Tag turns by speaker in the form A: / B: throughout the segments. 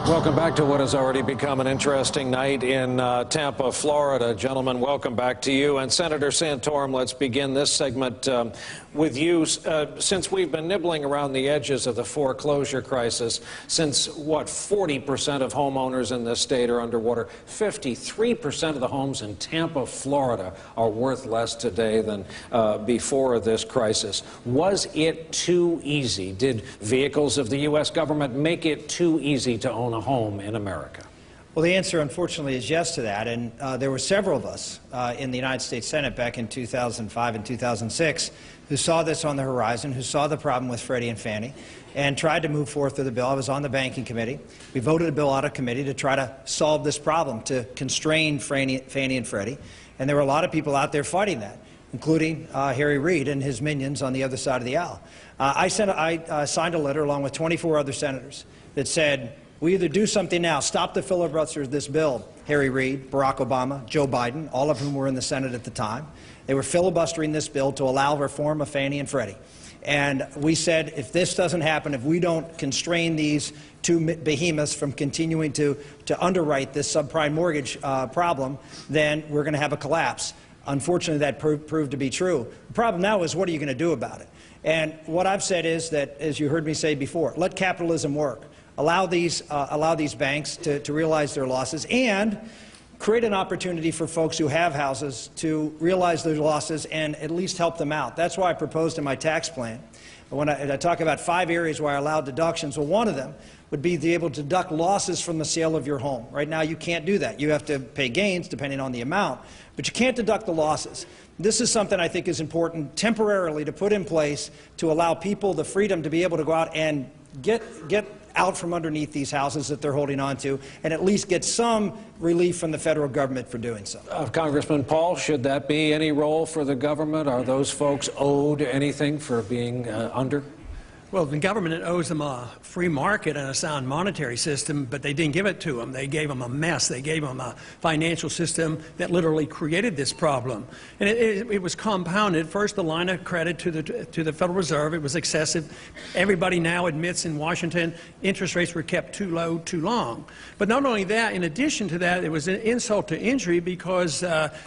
A: Welcome back to what has already become an interesting night in Tampa, Florida. Gentlemen, welcome back to you. And Senator Santorum, let's begin this segment with you. Since we've been nibbling around the edges of the foreclosure crisis, since, 40% of homeowners in this state are underwater, 53% of the homes in Tampa, Florida are worth less today than before this crisis. Was it too easy? Did vehicles of the U.S. government make it too easy to own a home in America?
B: Well, the answer, unfortunately, is yes to that. And there were several of us in the United States Senate back in 2005 and 2006 who saw this on the horizon, who saw the problem with Freddie and Fannie, and tried to move forth with the bill. I was on the banking committee. We voted a bill out of committee to try to solve this problem, to constrain Fannie and Freddie. And there were a lot of people out there fighting that, including Harry Reid and his minions on the other side of the aisle. I signed a letter along with 24 other senators that said, we either do something now, stop the filibuster of this bill. Harry Reid, Barack Obama, Joe Biden, all of whom were in the Senate at the time. They were filibustering this bill to allow reform of Fannie and Freddie. And we said, if this doesn't happen, if we don't constrain these two behemoths from continuing to underwrite this subprime mortgage problem, then we're going to have a collapse. Unfortunately, that proved to be true. The problem now is, what are you going to do about it? And what I've said is that, as you heard me say before, let capitalism work. Allow these banks to realize their losses and create an opportunity for folks who have houses to realize their losses and at least help them out. That's why I proposed in my tax plan, when I talk about 5 areas where I allowed deductions, well, one of them would be to be able to deduct losses from the sale of your home. Right now, you can't do that. You have to pay gains depending on the amount, but you can't deduct the losses. This is something I think is important temporarily to put in place to allow people the freedom to be able to go out and get out from underneath these houses that they're holding on to, and at least get some relief from the federal government for doing so.
A: Congressman Paul, should that be any role for the government? Are those folks owed anything for being under?
C: Well, the government owes them a free market and a sound monetary system, but they didn't give it to them. They gave them a mess. They gave them a financial system that literally created this problem. And it was compounded. First, the line of credit to the Federal Reserve. It was excessive. Everybody now admits in Washington interest rates were kept too low too long. But not only that, in addition to that, it was an insult to injury because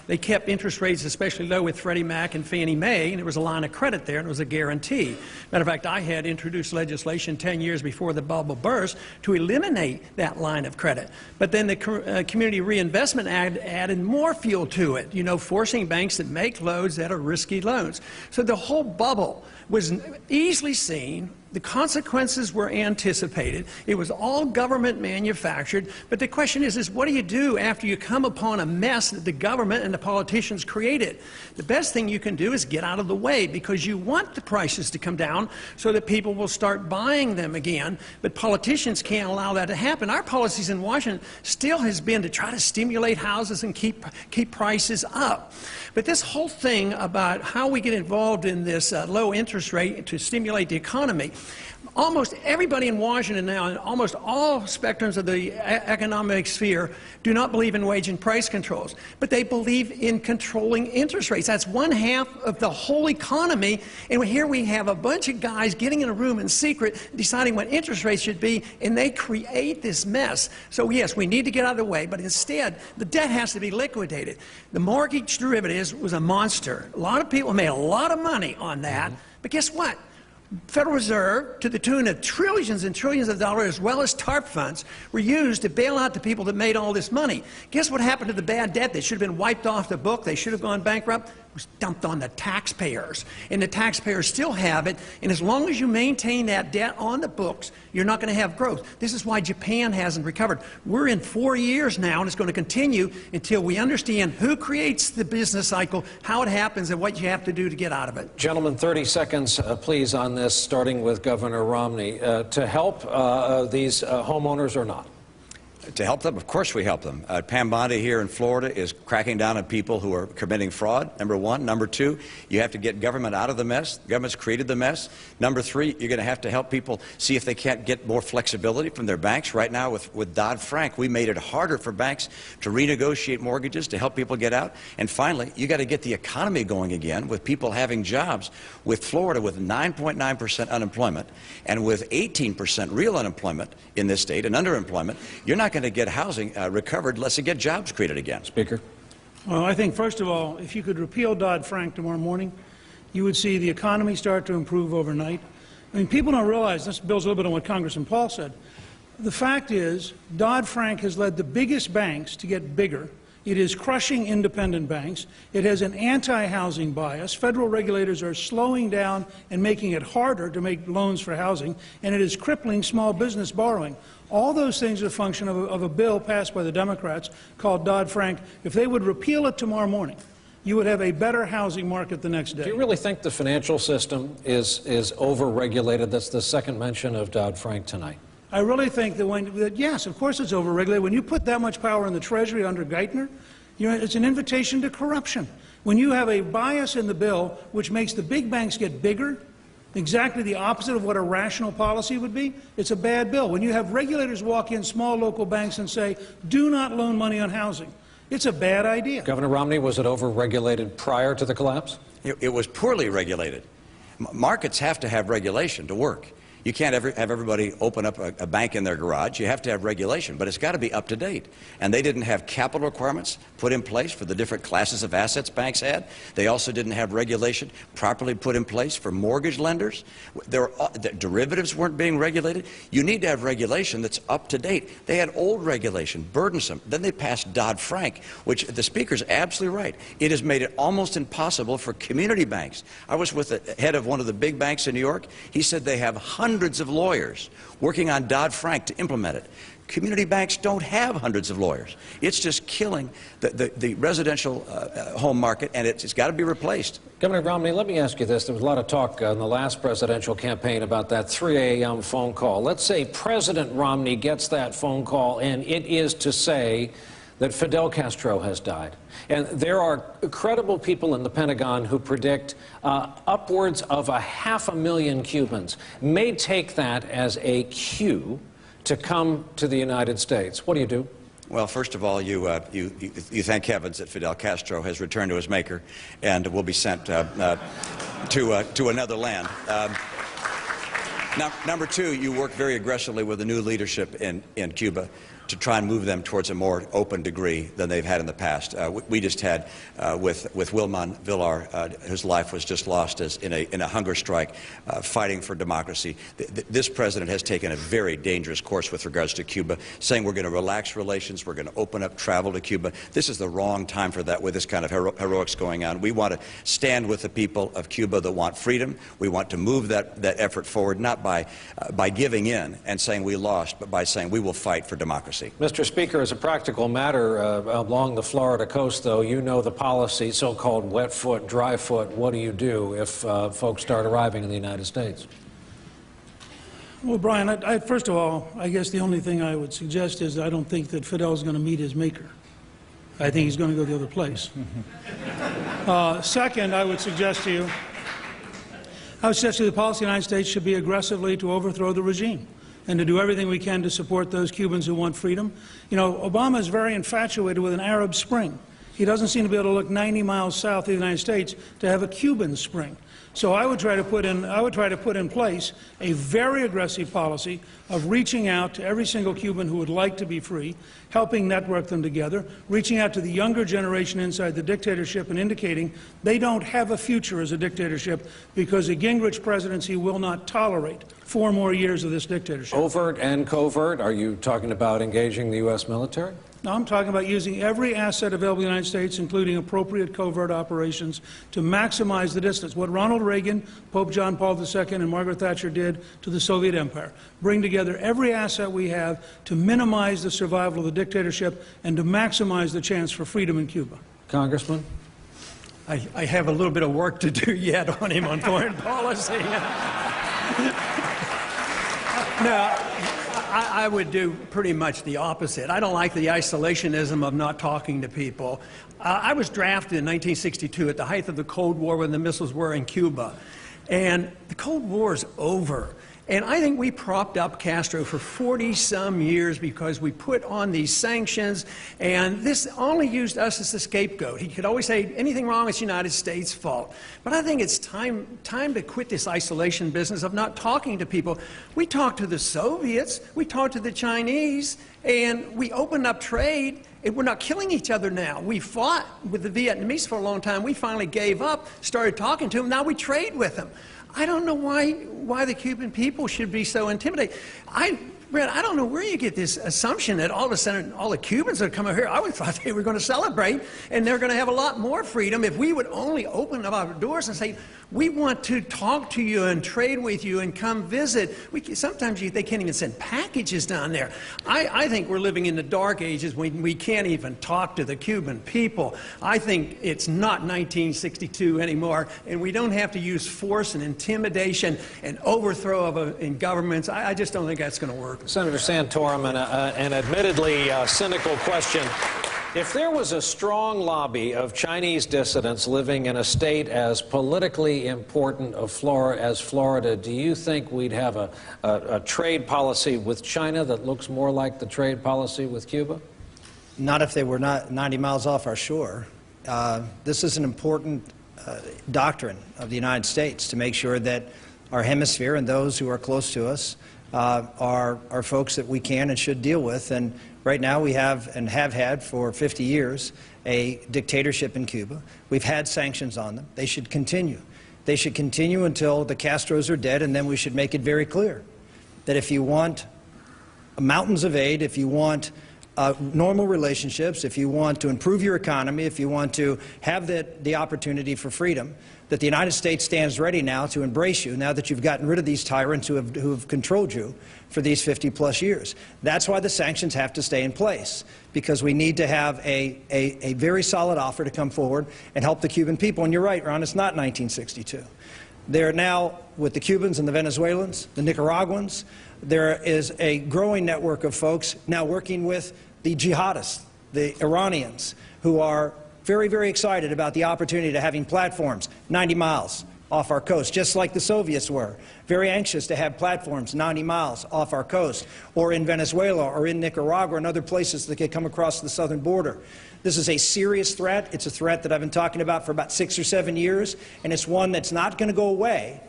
C: they kept interest rates especially low with Freddie Mac and Fannie Mae, and there was a line of credit there, and it was a guarantee. Matter of fact, I had introduced legislation 10 years before the bubble burst to eliminate that line of credit. But then the Community Reinvestment Act added more fuel to it, forcing banks to make loans that are risky loans. So the whole bubble was easily seen. The consequences were anticipated. It was all government manufactured. But the question is what do you do after you come upon a mess that the government and the politicians created? The best thing you can do is get out of the way, because you want the prices to come down so that people will start buying them again. But politicians can't allow that to happen. Our policies in Washington still has been to try to stimulate houses and keep prices up. But this whole thing about how we get involved in this low interest rate to stimulate the economy, almost everybody in Washington now, and almost all spectrums of the economic sphere, do not believe in wage and price controls, but they believe in controlling interest rates. That's 1/2 of the whole economy, and here we have a bunch of guys getting in a room in secret, deciding what interest rates should be, and they create this mess. So yes, we need to get out of the way, but instead, the debt has to be liquidated. The mortgage derivatives was a monster. A lot of people made a lot of money on that, but guess what? Federal Reserve, to the tune of trillions and trillions of dollars, as well as TARP funds, were used to bail out the people that made all this money. Guess what happened to the bad debt? They should have been wiped off the book. They should have gone bankrupt. It was dumped on the taxpayers. And the taxpayers still have it. And as long as you maintain that debt on the books, you're not going to have growth. This is why Japan hasn't recovered. We're in 4 years now, and it's going to continue until we understand who creates the business cycle, how it happens, and what you have to do to get out of it.
A: Gentlemen, 30 seconds, please, on this, starting with Governor Romney. To help these homeowners or not?
D: To help them, of course we help them. Pam Bondi here in Florida is cracking down on people who are committing fraud, number one. Number two, you have to get government out of the mess. The government's created the mess. Number three, you're going to have to help people see if they can't get more flexibility from their banks. Right now with Dodd-Frank, we made it harder for banks to renegotiate mortgages to help people get out. And finally, you got to get the economy going again with people having jobs. With Florida with 9.9% unemployment and with 18% real unemployment in this state and underemployment, you're not going to get housing recovered unless you get jobs created again.
A: Speaker.
E: Well, I think, first of all, if you could repeal Dodd-Frank tomorrow morning, you would see the economy start to improve overnight. I mean, people don't realize, this builds a little bit on what Congressman Paul said. The fact is, Dodd-Frank has led the biggest banks to get bigger. It is crushing independent banks. It has an anti-housing bias. Federal regulators are slowing down and making it harder to make loans for housing, and it is crippling small business borrowing. All those things are a function of a bill passed by the Democrats called Dodd-Frank. If they would repeal it tomorrow morning, you would have a better housing market the next day.
A: Do you really think the financial system is over-regulated? That's the second mention of Dodd-Frank tonight.
E: I really think that yes, of course it's over-regulated. When you put that much power in the Treasury under Geithner, it's an invitation to corruption. When you have a bias in the bill which makes the big banks get bigger, exactly the opposite of what a rational policy would be, it's a bad bill. When you have regulators walk in small local banks and say, do not loan money on housing, it's a bad idea.
A: Governor Romney, was it over-regulated prior to the collapse?
D: It was poorly regulated. Markets have to have regulation to work. You can't have everybody open up a bank in their garage. You have to have regulation, but it's got to be up to date. And they didn't have capital requirements put in place for the different classes of assets banks had. They also didn't have regulation properly put in place for mortgage lenders. The derivatives weren't being regulated. You need to have regulation that's up to date. They had old regulation, burdensome. Then they passed Dodd-Frank, which the Speaker's absolutely right. It has made it almost impossible for community banks. I was with the head of one of the big banks in New York. He said they have hundreds of lawyers working on Dodd-Frank to implement it. Community banks don't have hundreds of lawyers. It's just killing the residential home market, and it's got to be replaced.
A: Governor Romney, let me ask you this. There was a lot of talk in the last presidential campaign about that 3 a.m. phone call. Let's say President Romney gets that phone call, and it is to say that Fidel Castro has died. And there are credible people in the Pentagon who predict upwards of 500,000 Cubans may take that as a cue to come to the United States. What do you do?
D: Well, first of all, you thank heavens that Fidel Castro has returned to his maker and will be sent to another land. Number two, you work very aggressively with the new leadership in Cuba to try and move them towards a more open degree than they've had in the past. We just had with Wilman Villar, whose life was just lost in a hunger strike, fighting for democracy. This president has taken a very dangerous course with regards to Cuba, saying we're going to relax relations, we're going to open up travel to Cuba. This is the wrong time for that with this kind of heroics going on. We want to stand with the people of Cuba that want freedom. We want to move that effort forward, not by giving in and saying we lost, but by saying we will fight for democracy.
A: Mr. Speaker, as a practical matter, along the Florida coast, though, you know the policy, so-called wet foot, dry foot. What do you do if folks start arriving in the United States?
E: Well, Brian, first of all, I guess the only thing I would suggest is I don't think that Fidel's going to meet his maker. I think he's going to go the other place. Second, I would suggest to you, the policy of the United States should be aggressively to overthrow the regime and to do everything we can to support those Cubans who want freedom. You know, Obama is very infatuated with an Arab Spring. He doesn't seem to be able to look 90 miles south of the United States to have a Cuban Spring. So I would try to put in place a very aggressive policy of reaching out to every single Cuban who would like to be free, helping network them together, reaching out to the younger generation inside the dictatorship and indicating they don't have a future as a dictatorship because a Gingrich presidency will not tolerate 4 more years of this dictatorship.
A: Overt and covert? Are you talking about engaging the U.S. military?
E: No, I'm talking about using every asset available in the United States, including appropriate covert operations, to maximize the distance. What Ronald Reagan, Pope John Paul II, and Margaret Thatcher did to the Soviet Empire. Bring together every asset we have to minimize the survival of the dictatorship and to maximize the chance for freedom in Cuba.
A: Congressman?
C: I have a little bit of work to do yet on him on foreign policy. No, I would do pretty much the opposite. I don't like the isolationism of not talking to people. I was drafted in 1962 at the height of the Cold War when the missiles were in Cuba. And the Cold War is over. And I think we propped up Castro for 40-some years because we put on these sanctions, and this only used us as the scapegoat. He could always say, anything wrong, it's the United States' fault. But I think it's time to quit this isolation business of not talking to people. We talked to the Soviets, we talked to the Chinese, and we opened up trade, and we're not killing each other now. We fought with the Vietnamese for a long time. We finally gave up, started talking to them, now we trade with them. I don't know why the Cuban people should be so intimidated. Brett, I don't know where you get this assumption that all of a sudden all the Cubans that come over here, I would thought they were going to celebrate and they're going to have a lot more freedom if we would only open up our doors and say, we want to talk to you and trade with you and come visit. Sometimes they can't even send packages down there. I think we're living in the dark ages when we can't even talk to the Cuban people. I think it's not 1962 anymore, and we don't have to use force and intimidation and overthrow in governments. I just don't think that's going to work.
A: Senator Santorum, an admittedly cynical question. If there was a strong lobby of Chinese dissidents living in a state as politically important as Florida, do you think we'd have a trade policy with China that looks more like the trade policy with Cuba?
B: Not if they were not 90 miles off our shore. This is an important doctrine of the United States to make sure that our hemisphere and those who are close to us are folks that we can and should deal with. And right now we have and have had for 50 years a dictatorship in Cuba. We've had sanctions on them. They should continue. They should continue until the Castros are dead, and then we should make it very clear that if you want mountains of aid, if you want normal relationships, if you want to improve your economy, if you want to have the opportunity for freedom, that the United States stands ready now to embrace you, now that you've gotten rid of these tyrants who have controlled you for these 50-plus years. That's why the sanctions have to stay in place, because we need to have a very solid offer to come forward and help the Cuban people. And you're right, Ron, it's not 1962. They're now, with the Cubans and the Venezuelans, the Nicaraguans, there is a growing network of folks now working with the jihadists, the Iranians, who are very, very excited about the opportunity to having platforms 90 miles off our coast, just like the Soviets were. Very anxious to have platforms 90 miles off our coast, or in Venezuela, or in Nicaragua, and other places that could come across the southern border. This is a serious threat. It's a threat that I've been talking about for about 6 or 7 years, and it's one that's not going to go away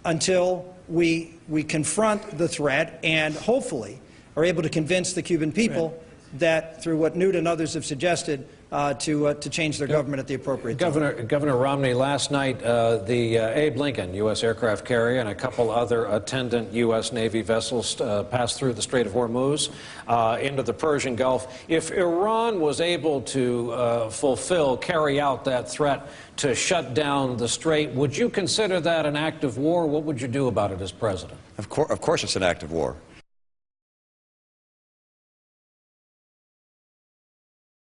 B: until we confront the threat and hopefully are able to convince the Cuban people that, through what Newt and others have suggested, to change their government at the appropriate time.
A: Governor Romney, last night the Abe Lincoln U.S. aircraft carrier and a couple other attendant U.S. Navy vessels passed through the Strait of Hormuz into the Persian Gulf. If Iran was able to carry out that threat to shut down the strait, would you consider that an act of war? What would you do about it as president?
D: Of course it's an act of war.